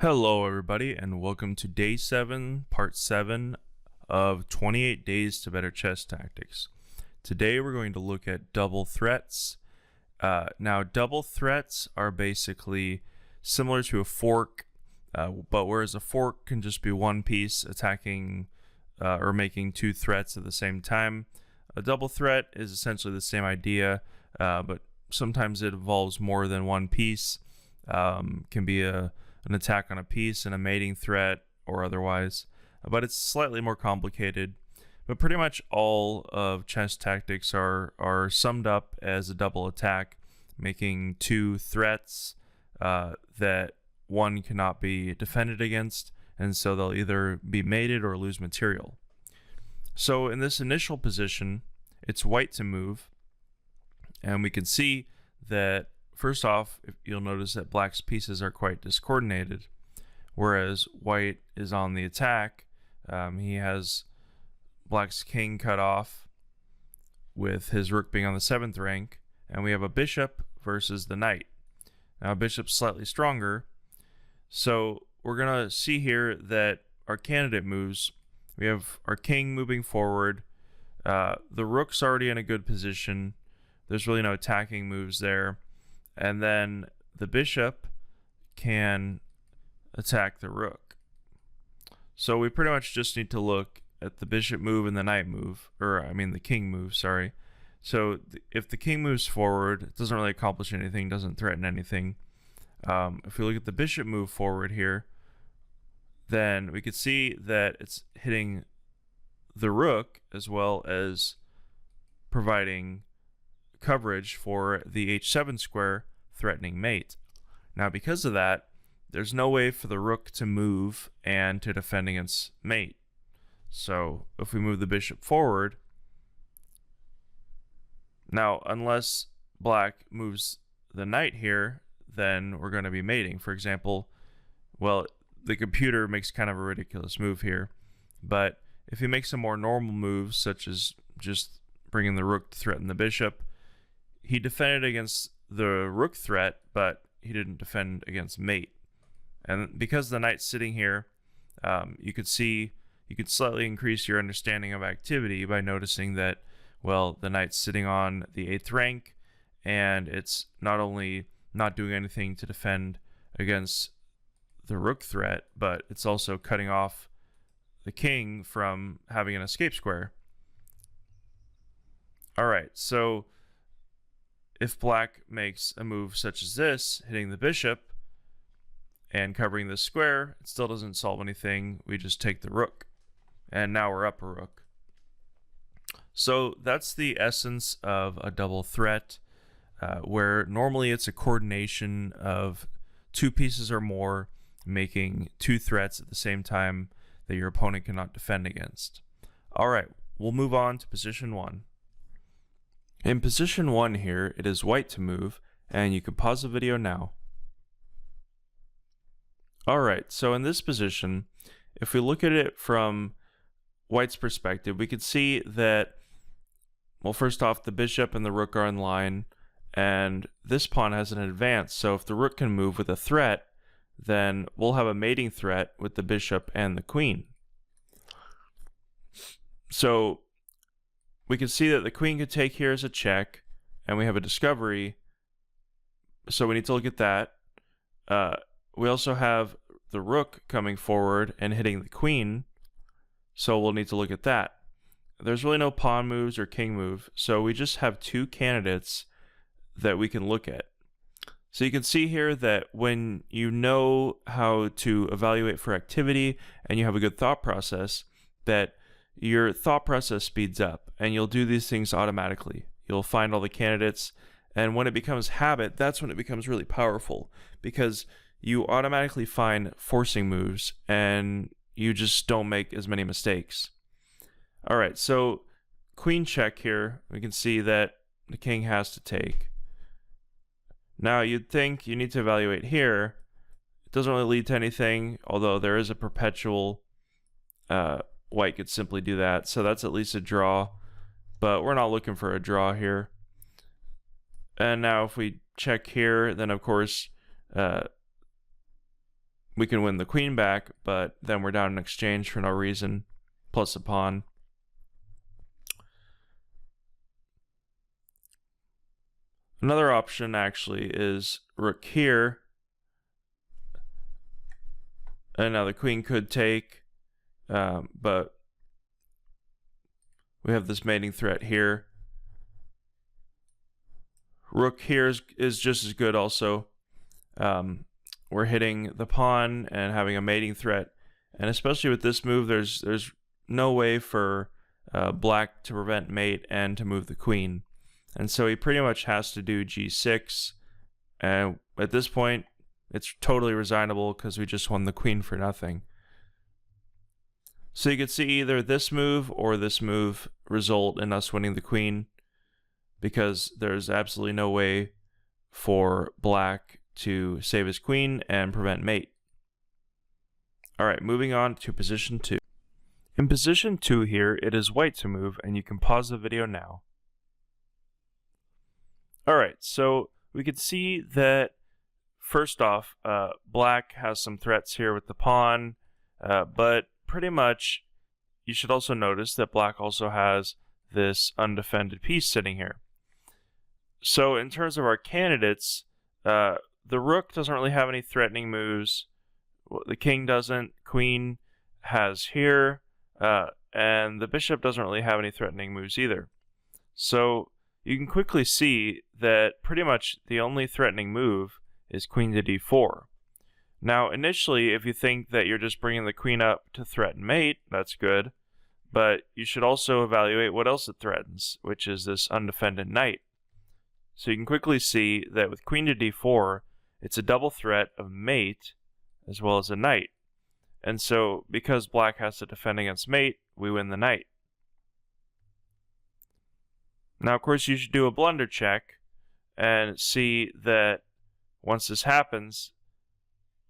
Hello everybody and welcome to day 7, part 7 of 28 days to better chess tactics. Today we're going to look at double threats. Now double threats are basically similar to a fork, but whereas a fork can just be one piece attacking or making two threats at the same time, a double threat is essentially the same idea, but sometimes it involves more than one piece. Can be an attack on a piece and a mating threat or otherwise, but it's slightly more complicated. But pretty much all of chess tactics are summed up as a double attack, making two threats that one cannot be defended against, and so they'll either be mated or lose material. So in this initial position, it's white to move, and we can see that first off, you'll notice that black's pieces are quite discoordinated, whereas white is on the attack. He has black's king cut off with his rook being on the 7th rank, and we have a bishop versus the knight. Now bishop's slightly stronger, so we're gonna see here that our candidate moves. We have our king moving forward. The rook's already in a good position. There's really no attacking moves there. And then the bishop can attack the rook. So we pretty much just need to look at the bishop move and the knight move, or I mean the king move, sorry. So if the king moves forward, it doesn't really accomplish anything, doesn't threaten anything. If we look at the bishop move forward here, then we could see that it's hitting the rook as well as providing coverage for the h7 square threatening mate. Now because of that, there's no way for the rook to move and to defend against mate. So if we move the bishop forward, now unless black moves the knight here, then we're going to be mating. For example, well, the computer makes kind of a ridiculous move here, but if he makes some more normal moves, such as just bringing the rook to threaten the bishop, he defended against the rook threat, but he didn't defend against mate. And because the knight's sitting here, you could slightly increase your understanding of activity by noticing that, well, the knight's sitting on the 8th rank, and it's not only not doing anything to defend against the rook threat, but it's also cutting off the king from having an escape square. Alright, so if black makes a move such as this, hitting the bishop and covering the square, it still doesn't solve anything. We just take the rook, and now we're up a rook. So that's the essence of a double threat, where normally it's a coordination of two pieces or more making two threats at the same time that your opponent cannot defend against. Alright, we'll move on to position 1. In position 1 here, it is white to move, and you can pause the video now. Alright, so in this position, if we look at it from white's perspective, we can see that, well, first off, the bishop and the rook are in line, and this pawn has an advance, so if the rook can move with a threat, then we'll have a mating threat with the bishop and the queen. So we can see that the queen could take here as a check, and we have a discovery, so we need to look at that. We also have the rook coming forward and hitting the queen, so we'll need to look at that. There's really no pawn moves or king move, so we just have two candidates that we can look at. So you can see here that when you know how to evaluate for activity and you have a good thought process, that your thought process speeds up and you'll do these things automatically. You'll find all the candidates, and when it becomes habit, that's when it becomes really powerful, because you automatically find forcing moves and you just don't make as many mistakes. Alright, so queen check here, we can see that the king has to take. Now you'd think you need to evaluate here. It doesn't really lead to anything, although there is a perpetual. White could simply do that, so that's at least a draw, but we're not looking for a draw here. And now if we check here, then of course we can win the queen back, but then we're down in exchange for no reason, plus a pawn. Another option actually is rook here, and now the queen could take, but we have this mating threat here. Rook here is just as good also. We're hitting the pawn and having a mating threat, and especially with this move, there's no way for black to prevent mate and to move the queen, and so he pretty much has to do g6, and at this point it's totally resignable because we just won the queen for nothing. So you could see either this move or this move result in us winning the queen, because there's absolutely no way for black to save his queen and prevent mate. Alright, moving on to position 2. In position 2 here, it is white to move, and you can pause the video now. Alright, so we can see that first off, black has some threats here with the pawn, but pretty much you should also notice that black also has this undefended piece sitting here. So in terms of our candidates, the rook doesn't really have any threatening moves, the king doesn't, queen has here, and the bishop doesn't really have any threatening moves either. So you can quickly see that pretty much the only threatening move is queen to d4. Now initially, if you think that you're just bringing the queen up to threaten mate, that's good, but you should also evaluate what else it threatens, which is this undefended knight. So you can quickly see that with queen to d4, it's a double threat of mate as well as a knight. And so because black has to defend against mate, we win the knight. Now of course you should do a blunder check and see that once this happens,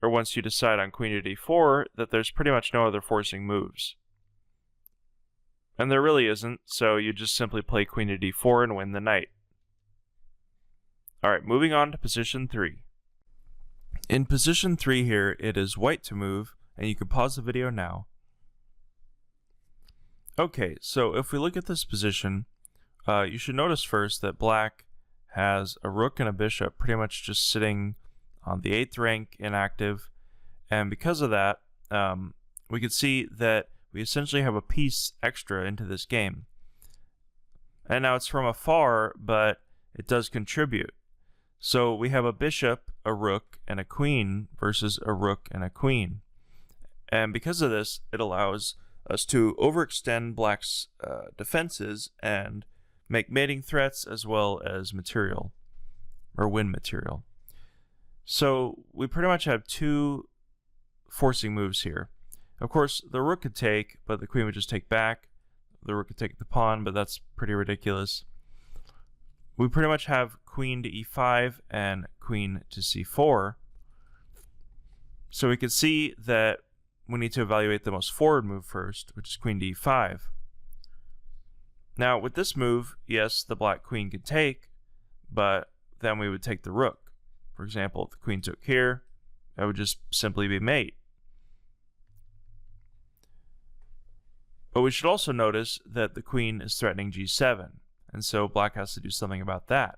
or once you decide on queen to d4, that there's pretty much no other forcing moves. And there really isn't, so you just simply play queen to d4 and win the knight. Alright, moving on to position 3. In position 3 here, it is white to move, and you can pause the video now. Okay, so if we look at this position, you should notice first that black has a rook and a bishop pretty much just sitting on the 8th rank inactive, and because of that, we can see that we essentially have a piece extra into this game. And now it's from afar, but it does contribute. So we have a bishop, a rook, and a queen versus a rook and a queen. And because of this, it allows us to overextend black's defenses and make mating threats as well as material, or win material. So we pretty much have two forcing moves here. Of course, the rook could take, but the queen would just take back. The rook could take the pawn, but that's pretty ridiculous. We pretty much have queen to e5 and queen to c4. So we can see that we need to evaluate the most forward move first, which is queen to e5. Now with this move, yes, the black queen could take, but then we would take the rook. For example, if the queen took here, that would just simply be mate. But we should also notice that the queen is threatening g7, and so black has to do something about that.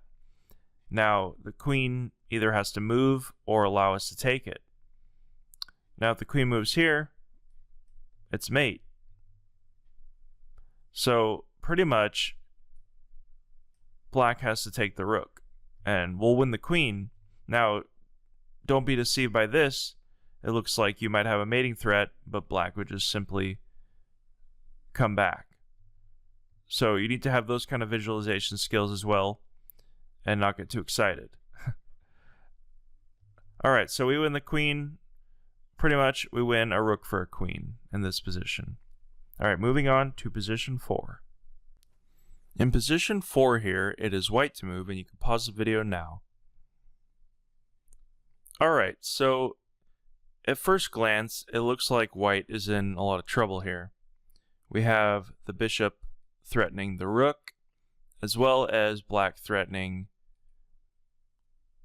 Now, the queen either has to move or allow us to take it. Now, if the queen moves here, it's mate. So, pretty much, black has to take the rook, and we'll win the queen. Now, don't be deceived by this. It looks like you might have a mating threat, but black would just simply come back. So you need to have those kind of visualization skills as well and not get too excited. Alright, so we win the queen. Pretty much we win a rook for a queen in this position. Alright, moving on to position 4. In position 4 here, it is white to move, and you can pause the video now. Alright, so at first glance, it looks like white is in a lot of trouble here. We have the bishop threatening the rook, as well as black threatening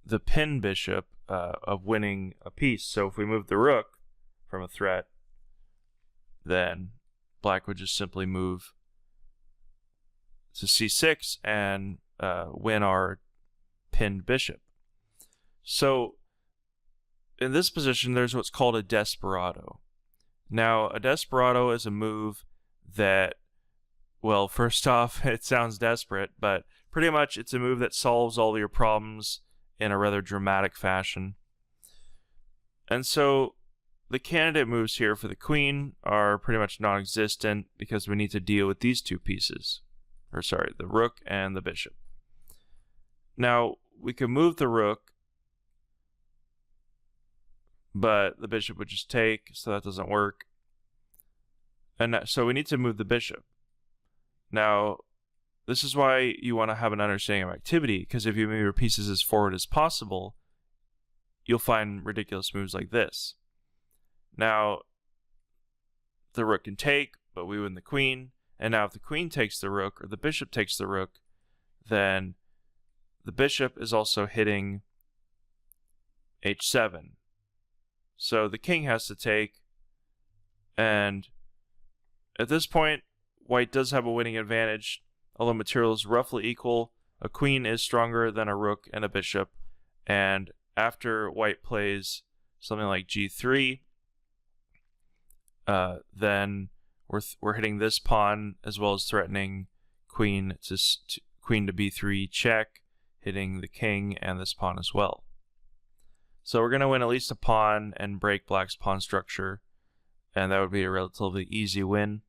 the pin bishop winning a piece. So if we move the rook from a threat, then black would just simply move to c6 and win our pinned bishop. So in this position, there's what's called a desperado. Now, a desperado is a move that, well, first off, it sounds desperate, but pretty much it's a move that solves all your problems in a rather dramatic fashion. And so the candidate moves here for the queen are pretty much non-existent because we need to deal with these two pieces. Or sorry, the rook and the bishop. Now, we could move the rook, but the bishop would just take, so that doesn't work. And so we need to move the bishop. Now, this is why you want to have an understanding of activity, because if you move your pieces as forward as possible, you'll find ridiculous moves like this. Now, the rook can take, but we win the queen. And now if the queen takes the rook, or the bishop takes the rook, then the bishop is also hitting h7. So the king has to take, and at this point, white does have a winning advantage. Although material is roughly equal, a queen is stronger than a rook and a bishop, and after white plays something like g3, then we're hitting this pawn as well as threatening queen to b3 check, hitting the king and this pawn as well. So we're going to win at least a pawn and break black's pawn structure, and that would be a relatively easy win.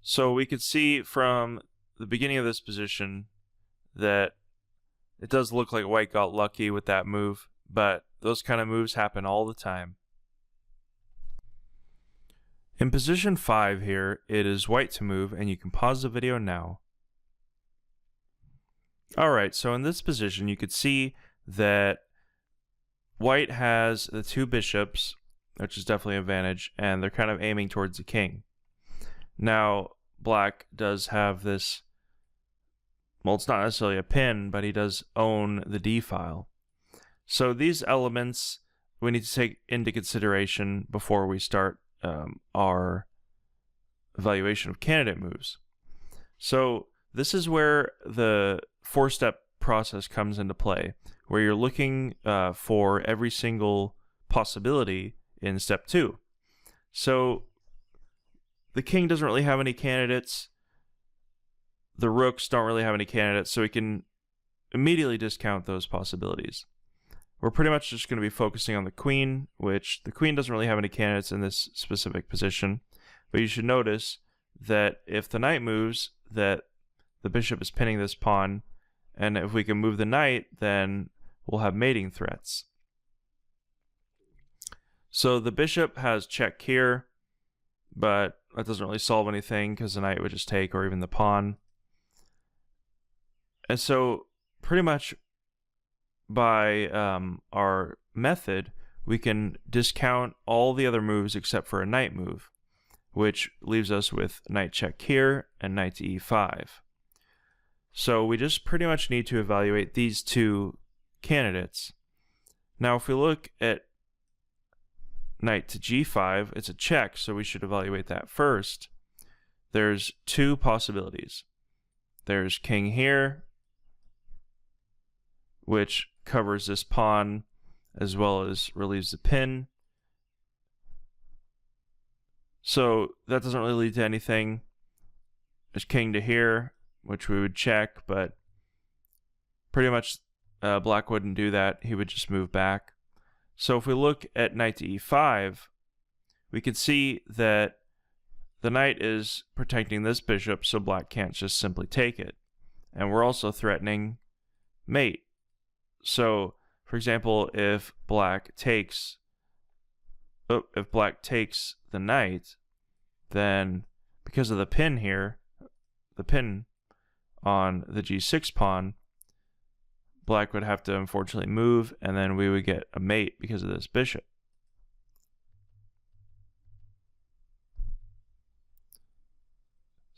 So we could see from the beginning of this position that it does look like white got lucky with that move, but those kind of moves happen all the time. In position 5 here, it is white to move, and you can pause the video now. Alright, so in this position you could see that white has the two bishops, which is definitely an advantage, and they're kind of aiming towards the king. Now, black does have this, well, it's not necessarily a pin, but he does own the d file. So these elements we need to take into consideration before we start our evaluation of candidate moves. So this is where the four-step process comes into play, where you're looking for every single possibility in step 2. So the king doesn't really have any candidates. The rooks don't really have any candidates, so we can immediately discount those possibilities. We're pretty much just going to be focusing on the queen, which the queen doesn't really have any candidates in this specific position. But you should notice that if the knight moves, that the bishop is pinning this pawn, and if we can move the knight, then we'll have mating threats. So the bishop has check here, but that doesn't really solve anything because the knight would just take, or even the pawn. And so pretty much by our method, we can discount all the other moves except for a knight move, which leaves us with knight check here and knight to e5. So we just pretty much need to evaluate these two candidates. Now if we look at knight to g5, it's a check, so we should evaluate that first. There's two possibilities. There's king here, which covers this pawn as well as relieves the pin. So that doesn't really lead to anything. There's king to here, which we would check, but pretty much black wouldn't do that. He would just move back. So if we look at knight to e5, we can see that the knight is protecting this bishop, so black can't just simply take it. And we're also threatening mate. So, for example, if black takes the knight, then because of the pin here, the pin on the g6 pawn, black would have to unfortunately move, and then we would get a mate because of this bishop.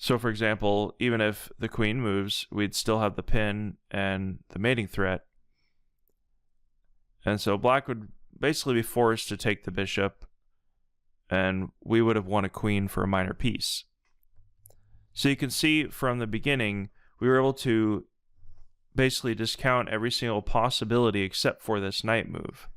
So for example, even if the queen moves, we'd still have the pin and the mating threat. And so black would basically be forced to take the bishop, and we would have won a queen for a minor piece. So you can see from the beginning, we were able to basically discount every single possibility except for this knight move.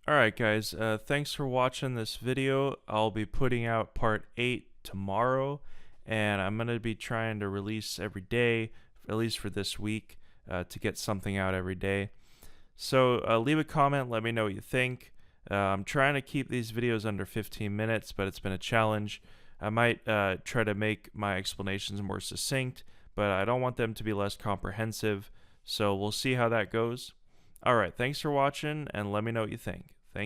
Alright guys, thanks for watching this video. I'll be putting out part 8 tomorrow, and I'm going to be trying to release every day, at least for this week, to get something out every day. So leave a comment, let me know what you think. I'm trying to keep these videos under 15 minutes, but it's been a challenge. I might try to make my explanations more succinct, but I don't want them to be less comprehensive, so we'll see how that goes. Alright, thanks for watching, and let me know what you think.